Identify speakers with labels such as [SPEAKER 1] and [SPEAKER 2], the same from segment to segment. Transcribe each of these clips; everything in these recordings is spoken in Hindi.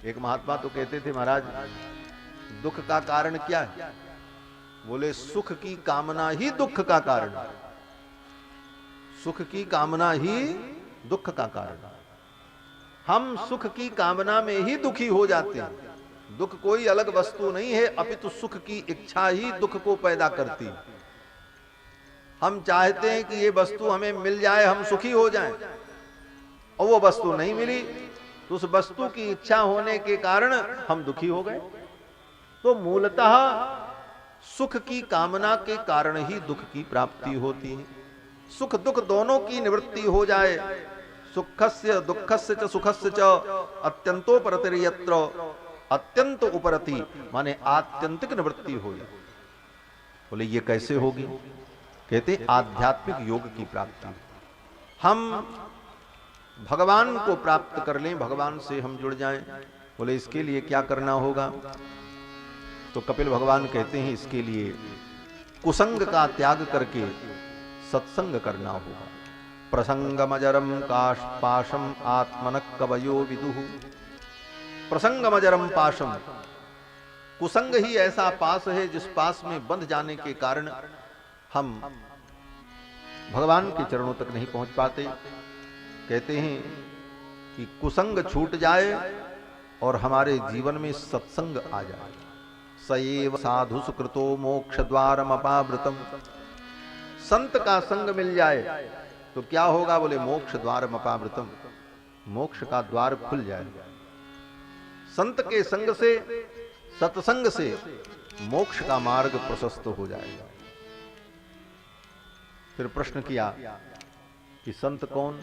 [SPEAKER 1] एक महात्मा तो कहते थे, महाराज दुख का कारण क्या है? बोले सुख की कामना ही दुख का कारण है। सुख की कामना ही दुख का कारण है। हम सुख की कामना में ही दुखी हो जाते हैं। दुख कोई अलग वस्तु नहीं है, अपितु सुख की इच्छा ही दुख को पैदा करती है। हम चाहते हैं कि ये वस्तु हमें मिल जाए, हम सुखी हो जाएं, और वो वस्तु नहीं मिली तो उस वस्तु की इच्छा होने के कारण हम दुखी हो गए। तो मूलतः सुख की कामना के कारण ही दुख की प्राप्ति होती है। सुख दुख दोनों की निवृत्ति हो जाए, सुखस्य दुखस्य च सुखस्य च अत्यंतोपरतिर्यत्र, अत्यंत उपरति माने आत्यंतिक निवृत्ति हो जाए। बोले ये कैसे होगी? कहते आध्यात्मिक योग की प्राप्ति। हम भगवान को प्राप्त कर लें, भगवान से हम जुड़ जाएं। बोले इसके लिए क्या करना होगा? तो कपिल भगवान कहते हैं इसके लिए कुसंग का त्याग करके सत्संग करना होगा। प्रसंगमजरम पाशम आत्मन कवयो विदुः। प्रसंगमजरम पाशम, कुसंग ही ऐसा पास है जिस पास में बंध जाने के कारण हम भगवान के चरणों तक नहीं पहुंच पाते। कहते हैं कि कुसंग छूट जाए और हमारे जीवन में सत्संग आ जाए। सएव साधु सुकृतो मोक्ष द्वारम अपावृतम। संत का संग मिल जाए तो क्या होगा? बोले मोक्ष द्वारम अपावृतम, मोक्ष का द्वार खुल जाए। संत के संग से, सत्संग से मोक्ष का मार्ग प्रशस्त हो जाएगा। फिर प्रश्न किया कि संत कौन?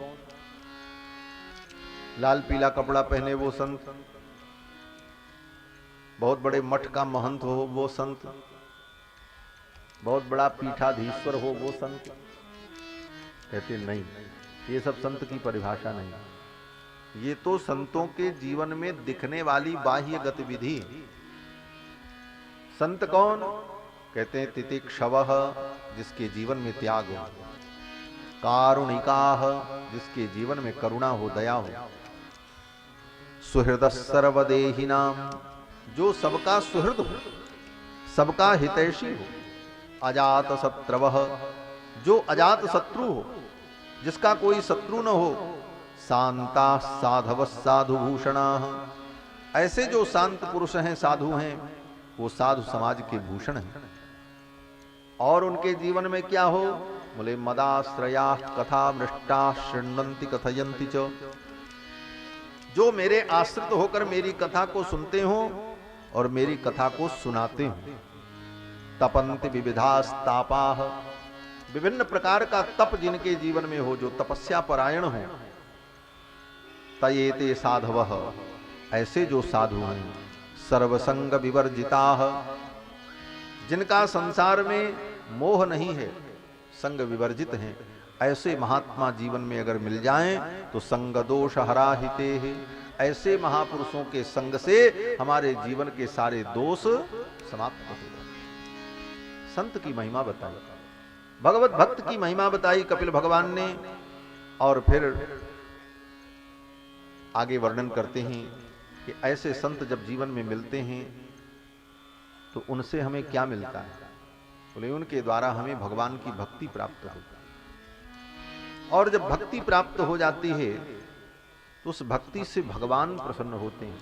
[SPEAKER 1] लाल पीला कपड़ा पहने वो संत, बहुत बड़े मठ का महंत हो वो संत, बहुत बड़ा पीठाधीश्वर हो वो संत? कहते नहीं, ये सब संत की परिभाषा नहीं। ये तो संतों के जीवन में दिखने वाली बाह्य गतिविधि। संत कौन? कहते हैं तितिक्षवः, जिसके जीवन में त्याग हो, कारुणिकाः, जिसके जीवन में करुणा हो, दया हो, सुहृद सर्वदेहिनाम, जो सबका सुहृद हो, सबका हितैषी हो, अजात शत्रवः, जो अजात शत्रु हो, जिसका कोई शत्रु न हो, शांता साधव साधुभूषणाः, ऐसे जो शांत पुरुष हैं, साधु हैं, वो साधु समाज के भूषण हैं। और उनके जीवन में क्या हो? बोले मदाश्रया कथा मृष्टा शृण्वन्ति कथयन्ति च, जो मेरे आश्रित होकर मेरी कथा को सुनते हो और मेरी कथा को सुनाते हो। तपन्ति विविधास्तापाः, विभिन्न प्रकार का तप जिनके जीवन में हो, जो तपस्या परायण हो। तयेते साधवः, ऐसे जो साधु हैं। सर्वसंग विवर्जिताः, जिनका संसार में मोह नहीं है, संग विवर्जित हैं, ऐसे महात्मा जीवन में अगर मिल जाएं तो संग दोष हराहिते है। ऐसे महापुरुषों के संग से हमारे जीवन के सारे दोष समाप्त हो जाते। संत की महिमा बताई, भगवत भक्त की महिमा बताई कपिल भगवान ने। और फिर आगे वर्णन करते हैं कि ऐसे संत जब जीवन में मिलते हैं तो उनसे हमें क्या मिलता है? बोले उनके द्वारा हमें भगवान की भक्ति प्राप्त होती है। और जब भक्ति प्राप्त हो जाती है तो उस भक्ति से भगवान प्रसन्न होते हैं,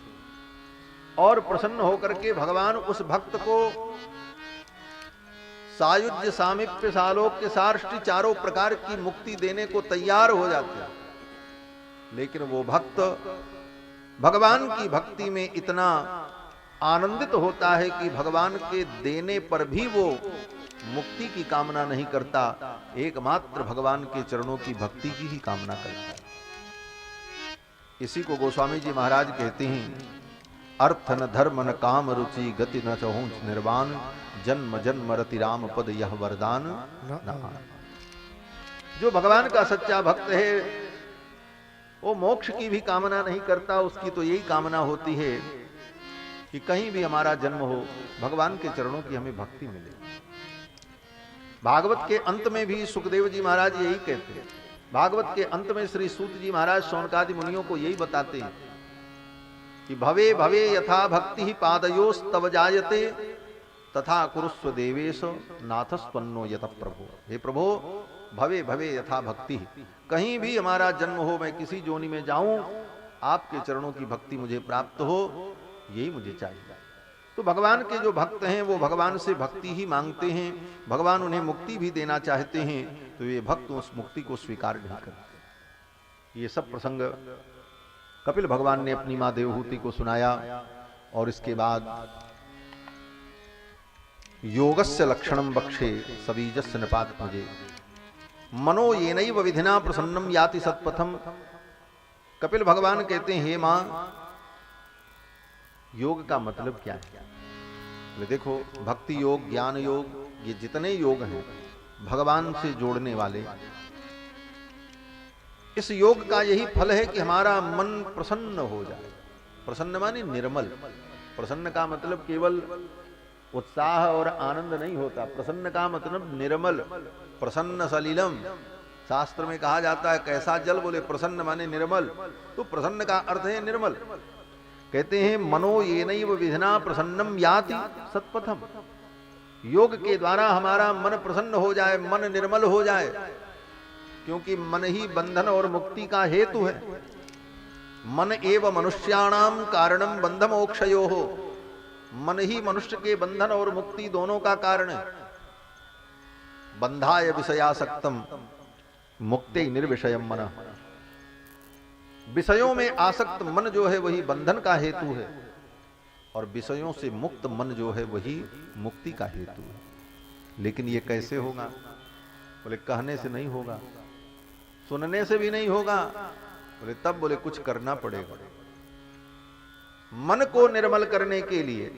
[SPEAKER 1] और प्रसन्न होकर के भगवान उस भक्त को सायुज्य सामीप्य सालोक्य सार्ष्टि चारों प्रकार की मुक्ति देने को तैयार हो जाते हैं। लेकिन वो भक्त भगवान की भक्ति में इतना आनंदित होता है कि भगवान के देने पर भी वो मुक्ति की कामना नहीं करता, एकमात्र भगवान के चरणों की भक्ति की ही कामना करता है। इसी को गोस्वामी जी महाराज कहते हैं, अर्थ न धर्म न काम रुचि गति न चहूं निर्वाण, जन्म जन्म रति राम पद यह वरदान न। जो भगवान का सच्चा भक्त है वो मोक्ष की भी कामना नहीं करता, उसकी तो यही कामना होती है कि कहीं भी हमारा जन्म हो, भगवान के चरणों की हमें भक्ति मिले। भागवत के अंत में भी सुखदेव जी महाराज यही कहते हैं। भागवत के अंत में श्री सूत जी महाराज शौनकादि मुनियों को यही बताते हैं कि भवे भवे यथा भक्ति ही पादयोस्तव जायते तथा कुरुस्व देवेश नाथस्वन्नो यत प्रभो। हे प्रभो, भवे भवे यथा भक्ति, कहीं भी हमारा जन्म हो, मैं किसी जोनि में जाऊं, आपके चरणों की भक्ति मुझे प्राप्त हो, यही मुझे चाहिए। तो भगवान के जो भक्त हैं वो भगवान से भक्ति ही मांगते हैं, भगवान उन्हें मुक्ति भी देना चाहते हैं, तो ये भक्त उस मुक्ति को स्वीकार नहीं करते। ये सब प्रसंग कपिल भगवान ने अपनी मां देवहूति को सुनाया। और इसके बाद योगस्य लक्षणम बक्षे सबीजस्य नपात मुझे मनो येनैव विधिना प्रसन्नम याति सत्पथम। कपिल भगवान कहते हैं, हे मां, योग का मतलब क्या है? बोले देखो, भक्ति योग, ज्ञान योग, ये जितने योग हैं भगवान से जोड़ने वाले, इस योग का यही फल है कि हमारा मन प्रसन्न हो जाए। प्रसन्न माने निर्मल। प्रसन्न का मतलब केवल उत्साह और आनंद नहीं होता, प्रसन्न का मतलब निर्मल। प्रसन्न सलिलम, शास्त्र में कहा जाता है कैसा जल, बोले प्रसन्न माने निर्मल। तो प्रसन्न का अर्थ है निर्मल। कहते हैं मनो येनैव विधिना प्रसन्नम याति सत्पथम। योग के द्वारा हमारा मन प्रसन्न हो जाए, मन निर्मल हो जाए, क्योंकि मन ही बंधन और मुक्ति का हेतु है। मन एव मनुष्याणाम कारणम बंध मोक्षयोः। मन ही मनुष्य के बंधन और मुक्ति दोनों का कारण है। बंधाय विषयासक्तम मुक्ते निर्विषयम मन। विषयों में आसक्त मन जो है वही बंधन का हेतु है, और विषयों से मुक्त मन जो है वही मुक्ति का हेतु है। लेकिन ये कैसे होगा? बोले कहने से नहीं होगा, सुनने से भी नहीं होगा। बोले तब बोले कुछ करना पड़ेगा। मन को निर्मल करने के लिए,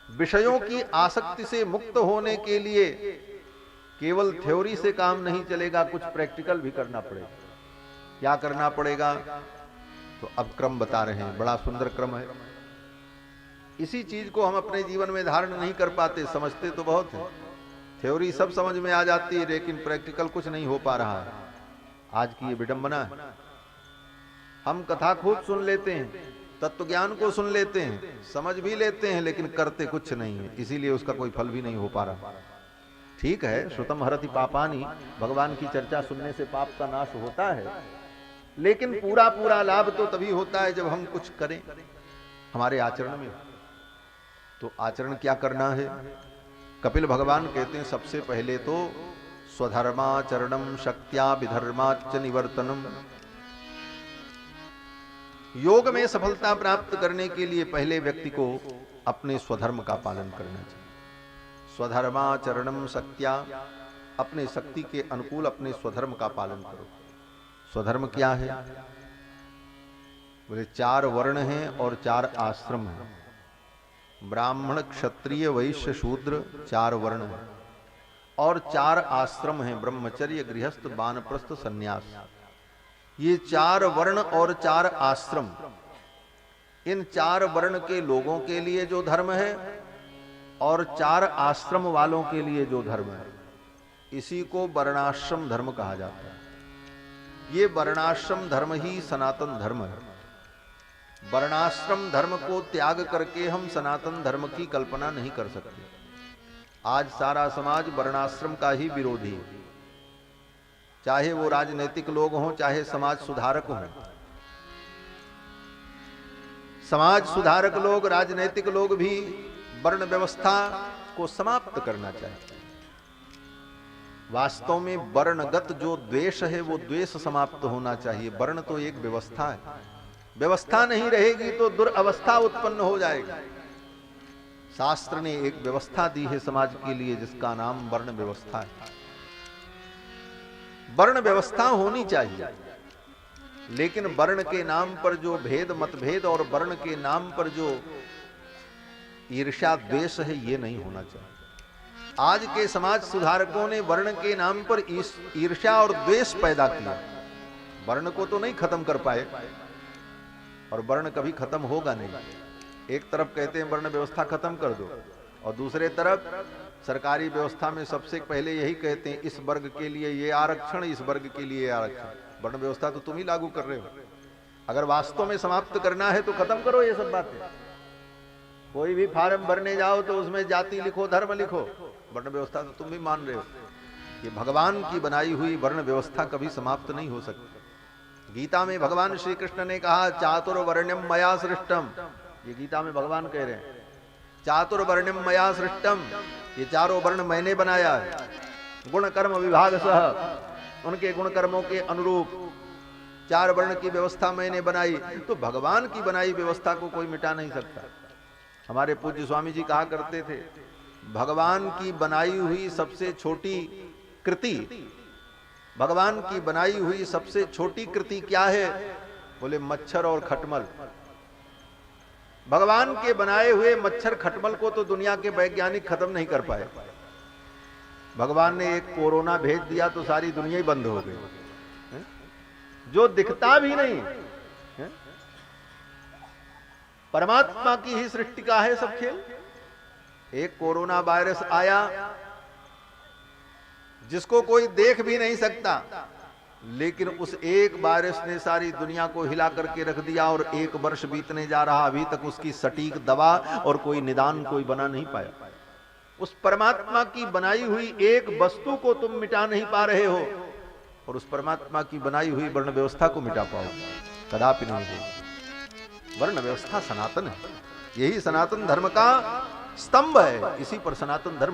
[SPEAKER 1] विषयों की आसक्ति से मुक्त होने के लिए केवल थ्योरी से काम नहीं चलेगा, कुछ प्रैक्टिकल भी करना पड़ेगा। क्या करना पड़ेगा? तो अब क्रम बता रहे हैं, बड़ा सुंदर क्रम है। इसी चीज को हम अपने जीवन में धारण नहीं कर पाते, समझते तो बहुत है, थ्योरी सब समझ में आ जाती है, लेकिन प्रैक्टिकल कुछ नहीं हो पा रहा है। आज की ये विडंबना है। हम कथा खूब सुन लेते हैं, तत्व ज्ञान को सुन लेते हैं, समझ भी लेते हैं, लेकिन करते कुछ नहीं है, इसीलिए उसका कोई फल भी नहीं हो पा रहा। ठीक है, श्रुतम हरति पापानि, भगवान की चर्चा सुनने से पाप का नाश होता है, लेकिन पूरा पूरा लाभ तो तभी होता है जब हम कुछ करें हमारे आचरण में। तो आचरण क्या करना है? कपिल भगवान कहते हैं सबसे पहले तो स्वधर्माचरणम शक्त्या विधर्माच निवर्तनम। योग में सफलता प्राप्त करने के लिए पहले व्यक्ति को अपने स्वधर्म का पालन करना चाहिए। स्वधर्माचरणम शक्त्या, अपने शक्ति के अनुकूल अपने स्वधर्म का पालन करो। स्वधर्म क्या है? बोले 4 वर्ण हैं और 4 आश्रम हैं। ब्राह्मण, क्षत्रिय, वैश्य, शूद्र 4 वर्ण हैं, और 4 आश्रम हैं, ब्रह्मचर्य, गृहस्थ, वानप्रस्थ, सन्यास। ये 4 वर्ण और 4 आश्रम, इन 4 वर्ण के लोगों के लिए जो धर्म है और 4 आश्रम वालों के लिए जो धर्म है, इसी को वर्णाश्रम धर्म कहा जाता है। ये वर्णाश्रम धर्म ही सनातन धर्म है। वर्णाश्रम धर्म को त्याग करके हम सनातन धर्म की कल्पना नहीं कर सकते। आज सारा समाज वर्णाश्रम का ही विरोधी है, चाहे वो राजनीतिक लोग हों, चाहे समाज सुधारक हों। समाज सुधारक लोग, राजनीतिक लोग भी वर्ण व्यवस्था को समाप्त करना चाहते हैं। वास्तव में वर्णगत जो द्वेष है वो द्वेष समाप्त होना चाहिए। वर्ण तो एक व्यवस्था है, व्यवस्था नहीं रहेगी तो दुर्अवस्था उत्पन्न हो जाएगी। शास्त्र ने एक व्यवस्था दी है समाज के लिए जिसका नाम वर्ण व्यवस्था है। वर्ण व्यवस्था होनी चाहिए, लेकिन वर्ण के नाम पर जो भेद मतभेद और वर्ण के नाम पर जो ईर्ष्या द्वेष है ये नहीं होना चाहिए। आज के समाज सुधारकों ने वर्ण के नाम पर ईर्ष्या और द्वेष पैदा किया। वर्ण को तो नहीं खत्म कर पाए और वर्ण कभी खत्म होगा नहीं। एक तरफ कहते हैं वर्ण व्यवस्था खत्म कर दो, और दूसरे तरफ सरकारी व्यवस्था में सबसे पहले यही कहते हैं इस वर्ग के लिए ये आरक्षण, इस वर्ग के लिए आरक्षण। वर्ण व्यवस्था तो तुम ही लागू कर रहे हो। अगर वास्तव में समाप्त करना है तो खत्म करो ये सब बातें। कोई भी फार्म भरने जाओ तो उसमें जाति लिखो, धर्म लिखो, वर्ण व्यवस्था तो तुम भी मान रहे हो। ये भगवान की बनाई हुई वर्ण व्यवस्था कभी समाप्त नहीं हो सकती। गीता में भगवान श्री कृष्ण ने कहा चातुर्वर्ण्यम मया सृष्टम, ये गीता में भगवान कह रहे हैं चातुर्वर्ण्यम मया सृष्टम, ये चारों वर्ण मैंने बनाया है। गुण कर्म विभाग सह, उनके गुण कर्मों के अनुरूप चार वर्ण की व्यवस्था मैंने बनाई। तो भगवान की बनाई व्यवस्था को कोई मिटा नहीं सकता। हमारे पूज्य स्वामी जी कहा करते थे भगवान की बनाई हुई सबसे छोटी कृति, भगवान की बनाई हुई सबसे छोटी कृति क्या है? बोले मच्छर और खटमल। भगवान के बनाए हुए मच्छर खटमल को तो दुनिया के वैज्ञानिक खत्म नहीं कर पाए। भगवान ने एक कोरोना भेज दिया तो सारी दुनिया ही बंद हो गई, जो दिखता भी नहीं है? परमात्मा की ही सृष्टि का है सब खेल। एक कोरोना वायरस आया जिसको कोई देख भी नहीं सकता, लेकिन उस एक वायरस ने सारी दुनिया को हिला करके रख दिया और 1 वर्ष बीतने जा रहा, अभी तक उसकी सटीक दवा और कोई निदान कोई बना नहीं पाया। उस परमात्मा की बनाई हुई एक वस्तु को तुम मिटा नहीं पा रहे हो और उस परमात्मा की बनाई हुई वर्ण व्यवस्था को मिटा पाओ, कदापि नहीं हो। वर्ण व्यवस्था सनातन है, यही सनातन धर्म का स्तंभ है, इसी पर सनातन धर्म